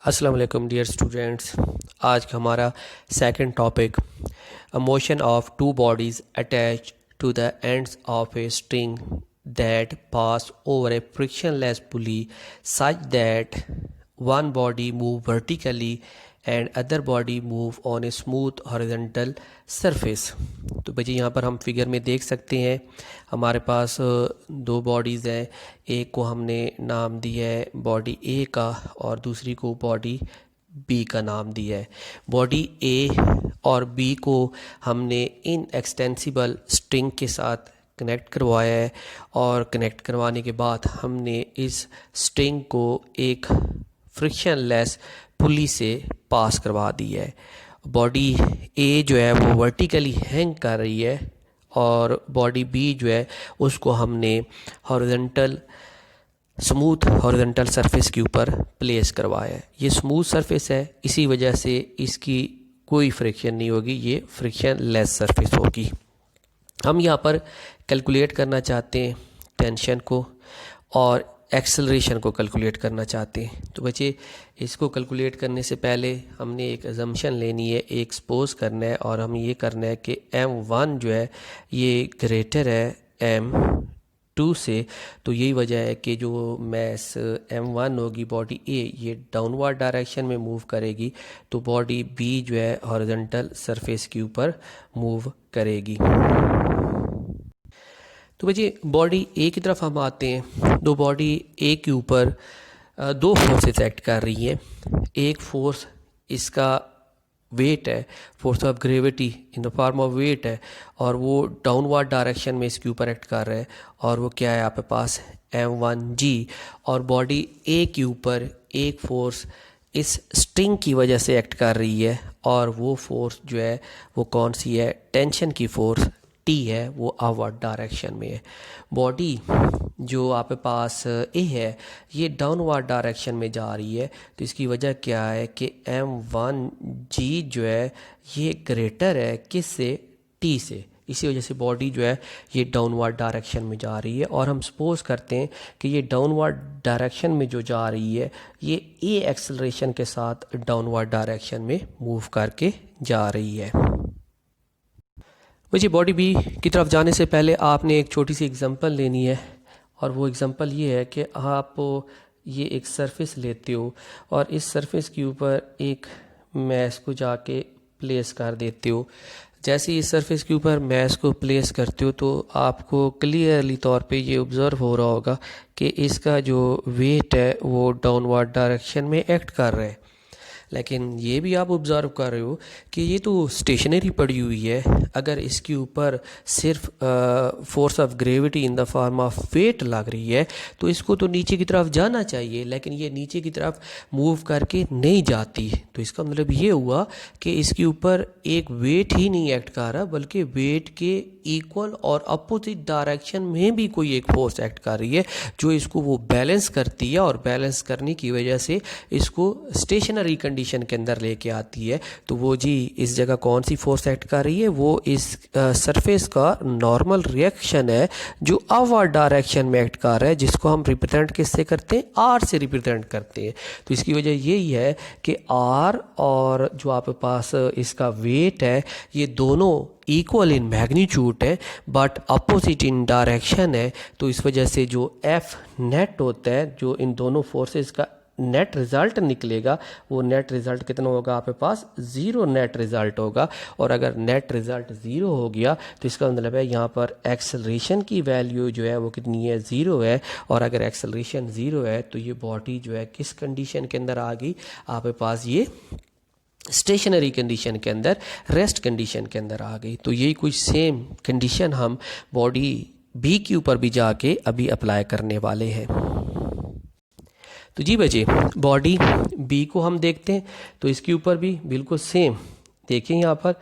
अस्सलाम वालेकुम dear students. आज का हमारा second topic a motion of two bodies attach to the ends of a string that pass over a frictionless pulley such that one body move vertically and other body move on a smooth horizontal surface। तो बच्चे यहाँ पर हम figure में देख सकते हैं हमारे पास दो बॉडीज़ हैं। एक को हमने नाम दिया है बॉडी ए का और दूसरी को बॉडी बी का नाम दिया है। बॉडी ए और बी को हमने इन एक्सटेंसिबल स्ट्रिंग के साथ कनेक्ट करवाया है और कनेक्ट करवाने के बाद हमने इस स्ट्रिंग को एक फ्रिक्शनलेस पुली से पास करवा दी है। बॉडी ए जो है वो वर्टिकली हैंग कर रही है और बॉडी बी जो है उसको हमने स्मूथ हॉरिजॉन्टल सरफेस के ऊपर प्लेस करवाया है। ये स्मूथ सरफेस है, इसी वजह से इसकी कोई फ्रिक्शन नहीं होगी, ये फ्रिक्शनलेस सरफेस होगी। हम यहाँ पर कैलकुलेट करना चाहते हैं टेंशन को और एक्सेलरेशन को कैलकुलेट करना चाहते हैं। तो बच्चे इसको कैलकुलेट करने से पहले हमने एक अजम्पशन लेनी है, एक सपोज करना है और हम ये करना है कि m1 जो है ये ग्रेटर है m2 से। तो यही वजह है कि जो मैस m1 होगी बॉडी ए ये डाउनवर्ड डायरेक्शन में मूव करेगी, तो बॉडी बी जो है हॉरिजॉन्टल सरफेस के ऊपर मूव करेगी। तो बच्चे बॉडी ए की तरफ हम आते हैं। दो बॉडी ए के ऊपर दो फोर्सेस एक्ट कर रही हैं। एक फोर्स इसका वेट है, force of gravity in the form of weight है और वो डाउनवर्ड डायरेक्शन में इसके ऊपर एक्ट कर रहा है और वो क्या है आपके पास m1g। और बॉडी ए के ऊपर एक फोर्स इस स्ट्रिंग की वजह से एक्ट कर रही है और वो फोर्स जो है वो कौन सी है, टेंशन की फोर्स टी है, वो अपवर्ड डायरेक्शन में है। बॉडी जो आपके पास ए है ये डाउनवर्ड डायरेक्शन में जा रही है, तो इसकी वजह क्या है कि m1g जो है ये ग्रेटर है किससे, टी से। इसी वजह से बॉडी जो है ये डाउनवर्ड डायरेक्शन में जा रही है और हम सपोज करते हैं कि ये डाउनवर्ड डायरेक्शन में जो जा रही है ये ए एक्सेलरेशन के साथ डाउनवर्ड डायरेक्शन में मूव करके जा रही है। मुझे बॉडी बी की तरफ जाने से पहले आपने एक छोटी सी एग्जांपल लेनी है और वो एग्जांपल ये है कि आप ये एक सरफेस लेते हो और इस सरफेस के ऊपर एक मैश को जाके प्लेस कर देते हो। जैसे ही इस सरफेस के ऊपर मैश को प्लेस करते हो तो आपको क्लियरली तौर पे ये ऑब्ज़र्व हो रहा होगा कि इसका जो वेट है वो डाउनवर्ड डायरेक्शन में एक्ट कर रहा है। लेकिन ये भी आप ऑब्ज़र्व कर रहे हो कि ये तो स्टेशनरी पड़ी हुई है। अगर इसके ऊपर सिर्फ force of gravity in the form of weight लग रही है तो इसको तो नीचे की तरफ जाना चाहिए, लेकिन ये नीचे की तरफ मूव करके नहीं जाती। तो इसका मतलब ये हुआ कि इसके ऊपर एक वेट ही नहीं एक्ट कर रहा बल्कि वेट के इक्वल और अपोजिट डायरेक्शन में भी कोई एक फोर्स एक्ट कर रही है जो इसको वो बैलेंस करती है और बैलेंस करने की वजह से इसको स्टेशनरी कंडीशन के अंदर लेके आती है। तो वो जी इस जगह कौन सी फोर्स एक्ट कर रही है, वो इस सरफेस का नॉर्मल रिएक्शन है जो अपवर्ड डायरेक्शन में एक्ट कर रहा है, जिसको हम रिप्रेजेंट किससे करते हैं, आर से रिप्रेजेंट करते हैं। तो इसकी वजह यही है कि आर और जो आपके पास इसका वेट है ये दोनों इक्वल इन मैग्नीट्यूड है बट अपोजिट इन डायरेक्शन है। तो इस वजह से जो एफ नेट होता है, जो इन दोनों फोर्सेस का नेट रिज़ल्ट निकलेगा, वो नेट रिज़ल्ट कितना होगा आपके पास, ज़ीरो नेट रिज़ल्ट होगा। और अगर नेट रिज़ल्ट ज़ीरो हो गया तो इसका मतलब है यहाँ पर एक्सेलरेशन की वैल्यू जो है वो कितनी है, ज़ीरो है। और अगर एक्सेलरेशन ज़ीरो है तो ये बॉडी जो है किस कंडीशन के अंदर आ गई आपके पास, ये स्टेशनरी कंडीशन के अंदर, रेस्ट कंडीशन के अंदर आ गई। तो यही कुछ सेम कंडीशन हम बॉडी बी के ऊपर भी जाके अभी अप्लाई करने वाले हैं। तो जी बच्चे बॉडी बी को हम देखते हैं तो इसके ऊपर भी बिल्कुल सेम देखिए, यहाँ पर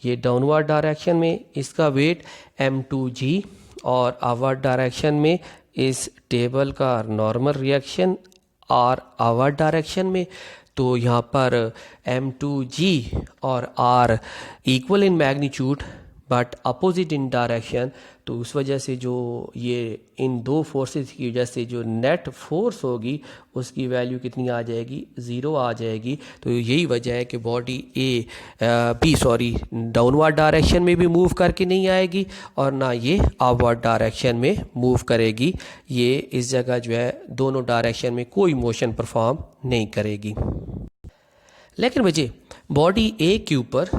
ये डाउनवर्ड डायरेक्शन में इसका वेट m2g और अपवर्ड डायरेक्शन में इस टेबल का normal reaction r upward direction में। तो यहाँ पर m2g और r equal in magnitude but opposite in direction, तो उस वजह से जो ये इन दो फोर्सेस की वजह से जो नेट फोर्स होगी उसकी वैल्यू कितनी आ जाएगी, 0 आ जाएगी। तो यही वजह है कि बॉडी डाउनवर्ड डायरेक्शन में भी मूव करके नहीं आएगी और ना ये अपवर्ड डायरेक्शन में मूव करेगी। ये इस जगह जो है दोनों डायरेक्शन में कोई मोशन परफॉर्म नहीं करेगी। लेकिन बच्चे बॉडी ए के ऊपर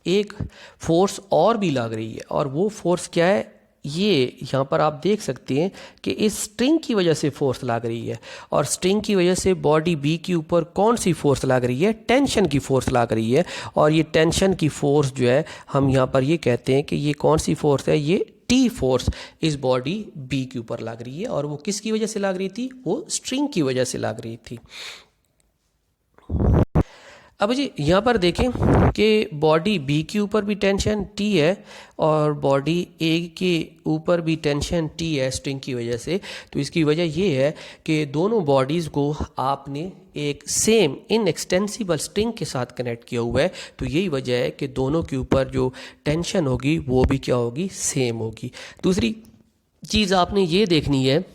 एक फोर्स और भी लग रही है, और वो फोर्स क्या है, ये यहाँ पर आप देख सकते हैं कि इस स्ट्रिंग की वजह से फोर्स लग रही है। और स्ट्रिंग की वजह से बॉडी बी के ऊपर कौन सी फोर्स लग रही है, टेंशन की फोर्स लग रही है। और ये टेंशन की फोर्स जो है हम यहाँ पर ये कहते हैं कि ये कौन सी फोर्स है, ये टी फोर्स इस बॉडी बी के ऊपर लग रही है। और वो किसकी वजह से लग रही थी, वो स्ट्रिंग की वजह से लग रही थी। अब जी यहाँ पर देखें कि बॉडी बी के ऊपर भी टेंशन टी है और बॉडी ए के ऊपर भी टेंशन टी है स्ट्रिंग की वजह से। तो इसकी वजह ये है कि दोनों बॉडीज़ को आपने एक सेम इनएक्सटेंसिबल स्ट्रिंग के साथ कनेक्ट किया हुआ है। तो यही वजह है कि दोनों के ऊपर जो टेंशन होगी वो भी क्या होगी, सेम होगी। दूसरी चीज़ आपने ये देखनी है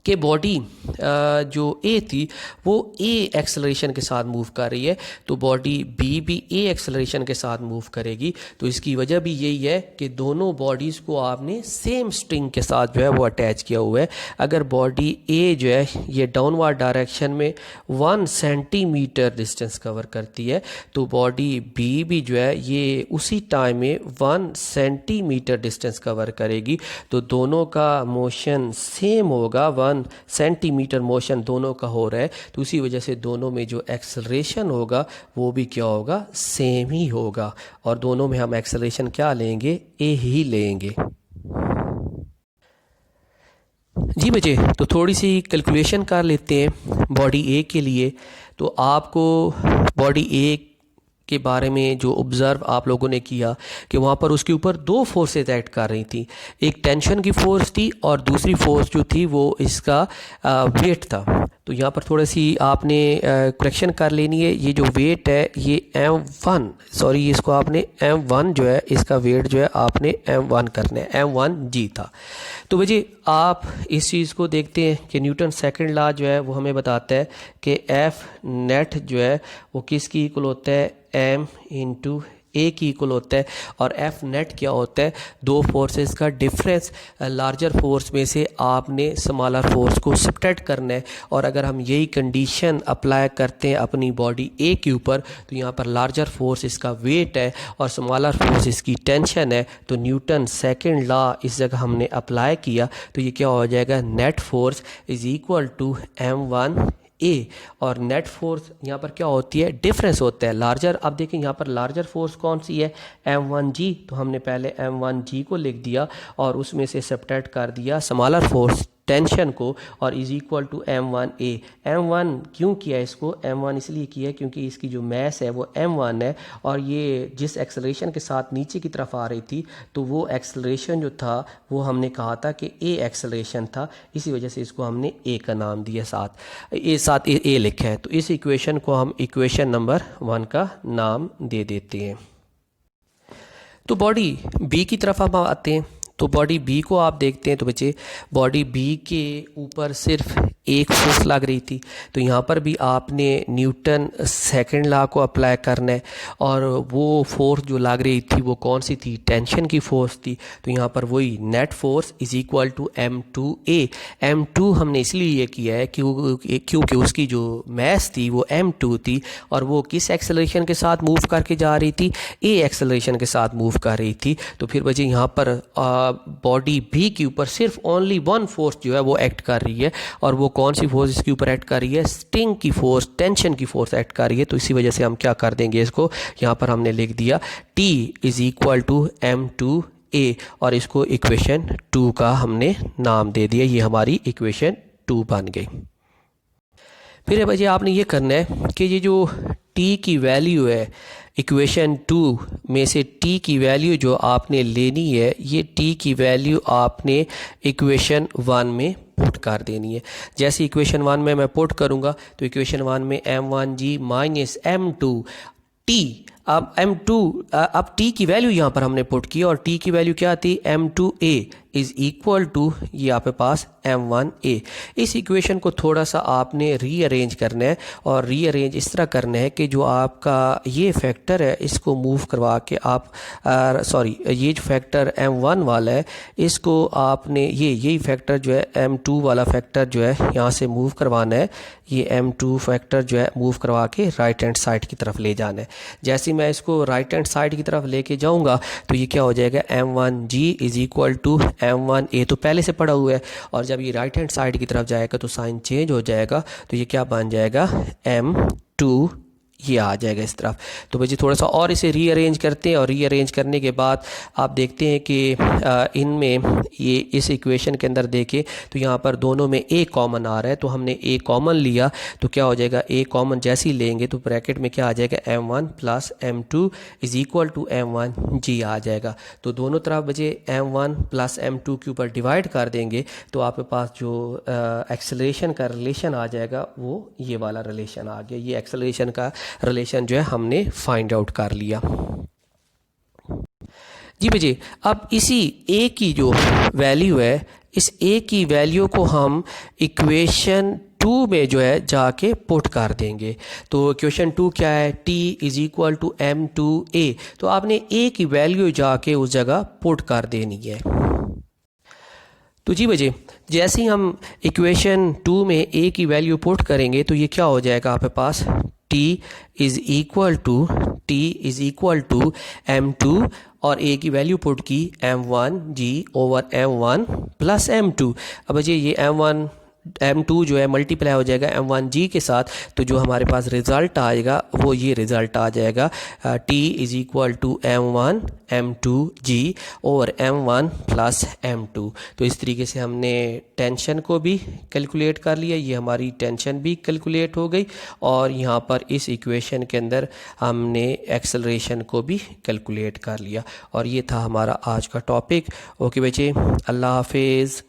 कि बॉडी जो ए थी वो ए एक्सेलरेशन के साथ मूव कर रही है, तो बॉडी बी भी ए एक्सेलरेशन के साथ मूव करेगी। तो इसकी वजह भी यही है कि दोनों बॉडीज़ को आपने सेम स्ट्रिंग के साथ जो है वो अटैच किया हुआ है। अगर बॉडी ए जो है ये डाउनवर्ड डायरेक्शन में 1 सेंटीमीटर डिस्टेंस कवर करती है, तो बॉडी बी भी जो है ये उसी टाइम में 1 सेंटीमीटर डिस्टेंस कवर करेगी। तो दोनों का मोशन सेम होगा, 1 सेंटीमीटर मोशन दोनों का हो रहा है। तो उसी वजह से दोनों में जो एक्सेलरेशन होगा वो भी क्या होगा, सेम ही होगा। और दोनों में हम एक्सेलरेशन क्या लेंगे, ए ही लेंगे। जी बच्चे, तो थोड़ी सी कैलकुलेशन कर लेते हैं बॉडी ए के लिए। तो आपको बॉडी ए के बारे में जो ऑब्ज़र्व आप लोगों ने किया कि वहाँ पर उसके ऊपर 2 फोर्सेस एक्ट कर रही थी, एक टेंशन की फोर्स थी और दूसरी फोर्स जो थी वो इसका वेट था। तो यहाँ पर थोड़ी सी आपने करेक्शन कर लेनी है। ये जो वेट है ये M1, सॉरी इसको आपने M1 जो है इसका वेट जो है आपने M1 करना है, M1G था। तो वजह आप इस चीज़ को देखते हैं कि न्यूटन सेकंड लॉ जो है वो हमें बताता है कि F नेट जो है वो किसकी इक्वल होता है, M इंटू ए की इक्वल होता है। और एफ नेट क्या होता है, 2 फोर्सेस का डिफरेंस। लार्जर फोर्स में से आपने स्मॉलर फोर्स को सब्ट्रैक्ट करना है। और अगर हम यही कंडीशन अप्लाई करते हैं अपनी बॉडी ए के ऊपर, तो यहाँ पर लार्जर फोर्स इसका वेट है और स्मॉलर फोर्स इसकी टेंशन है। तो न्यूटन सेकंड लॉ इस जगह हमने अप्लाई किया, तो ये क्या हो जाएगा, net force is equal to M1 a. और नेट फोर्स यहाँ पर क्या होती है, डिफरेंस होता है लार्जर। अब देखें यहाँ पर लार्जर फोर्स कौन सी है, M1G। तो हमने पहले M1G को लिख दिया और उसमें से सब्ट्रैक्ट कर दिया स्मॉलर फोर्स टेंशन को, और is equal to M1A। M1 क्यों किया इसको, M1 इसलिए किया क्योंकि इसकी जो मैस है वो M1 है और ये जिस एक्सेलरेशन के साथ नीचे की तरफ आ रही थी, तो वो एक्सेलरेशन जो था वो हमने कहा था कि A एक्सेलरेशन था। इसी वजह से इसको हमने A का नाम दिया, साथ A लिखा है। तो इस इक्वेशन को हम इक्वेशन नंबर 1 का नाम दे देते हैं। तो बॉडी बी की तरफ हम आते हैं। तो बॉडी बी को आप देखते हैं तो बच्चे बॉडी बी के ऊपर सिर्फ एक फोर्स लग रही थी। तो यहाँ पर भी आपने न्यूटन सेकंड लॉ को अप्लाई करना है और वो फोर्स जो लग रही थी वो कौन सी थी, टेंशन की फोर्स थी। तो यहाँ पर वही net force is equal to M2A। M2 हमने इसलिए ये किया है क्योंकि उसकी जो मैस थी वो M2 थी और वो किस एक्सेलरेशन के साथ मूव करके जा रही थी, A एक्सेलरेशन के साथ मूव कर रही थी। तो फिर बच्चे यहाँ पर बॉडी बी के ऊपर सिर्फ ओनली 1 फोर्स जो है वो एक्ट कर रही है, और वो कौन सी फोर्स इसके ऊपर एक्ट कर रही है, स्ट्रिंग की फोर्स, टेंशन की फोर्स एक्ट कर रही है। तो इसी वजह से हम क्या कर देंगे, इसको यहाँ पर हमने लिख दिया T is equal to M2A और इसको इक्वेशन 2 का हमने नाम दे दिया। ये हमारी इक्वेशन 2 बन गई। फिर बच्चे आपने ये करना है कि ये जो T की वैल्यू है इक्वेशन 2 में से T की वैल्यू जो आपने लेनी है, ये T की वैल्यू आपने इक्वेशन 1 में पुट कर देनी है। जैसे इक्वेशन 1 में मैं पुट करूंगा तो इक्वेशन 1 में M1G माइनस M2T अब M2 अब t की वैल्यू यहाँ पर हमने पुट की और t की वैल्यू क्या थी, M2a इज़ इक्वल टू ये आपके पास M1a। इस इक्वेशन को थोड़ा सा आपने रीअरेंज करना है और रीअरेंज इस तरह करना है कि जो आपका ये फैक्टर है इसको मूव करवा के आप ये जो फैक्टर M1 वाला है इसको आपने यही फैक्टर जो है M2 वाला फैक्टर जो है यहाँ से मूव करवाना है। ये M2 फैक्टर जो है मूव करवा के राइट हैंड साइड की तरफ ले जाना है। जैसे मैं इसको राइट हैंड साइड की तरफ लेके जाऊंगा तो ये क्या हो जाएगा, M1g is equal to M1a तो पहले से पड़ा हुआ है, और जब ये राइट हैंड साइड की तरफ जाएगा तो साइन चेंज हो जाएगा, तो ये क्या बन जाएगा, M2 ये आ जाएगा इस तरफ। तो भाई थोड़ा सा और इसे रीअरेंज करते हैं और रीअरेंज करने के बाद आप देखते हैं कि इनमें ये इस इक्वेशन के अंदर देखें तो यहाँ पर दोनों में a कॉमन आ रहा है, तो हमने a कॉमन लिया तो क्या हो जाएगा, a कॉमन जैसे ही लेंगे तो ब्रैकेट में क्या आ जाएगा, M1 plus M2 is equal to M1g आ जाएगा। तो दोनों तरफ बचे M1 प्लस M2 के ऊपर डिवाइड कर देंगे तो आपके पास जो एक्सेलरेशन का रिलेशन आ जाएगा वो ये वाला रिलेशन आ गया। ये एक्सेलरेशन का रिलेशन जो है हमने फाइंड आउट कर लिया। जी बच्चे, अब इसी a की जो वैल्यू है, इस a की वैल्यू को हम इक्वेशन 2 में जो है जाके पुट कर देंगे। तो इक्वेशन 2 क्या है, t is equal to M2a, तो आपने a की वैल्यू जाके उस जगह पुट कर देनी है। तो जी बच्चे, जैसे ही हम इक्वेशन 2 में a की वैल्यू पुट करेंगे तो ये क्या हो जाएगा आपके पास, t is equal to M2 और a की वैल्यू पुट की M1g over M1 plus M2। अब ये M2 जो है मल्टीप्लाई हो जाएगा M1g के साथ, तो जो हमारे पास रिज़ल्ट आएगा वो ये रिज़ल्ट आ जाएगा, t is equal to M1 M2g over M1 plus M2। तो इस तरीके से हमने टेंशन को भी कैलकुलेट कर लिया, ये हमारी टेंशन भी कैलकुलेट हो गई, और यहाँ पर इस इक्वेशन के अंदर हमने एक्सेलरेशन को भी कैलकुलेट कर लिया। और ये था हमारा आज का टॉपिक। ओके बच्चे, अल्लाह हाफिज़।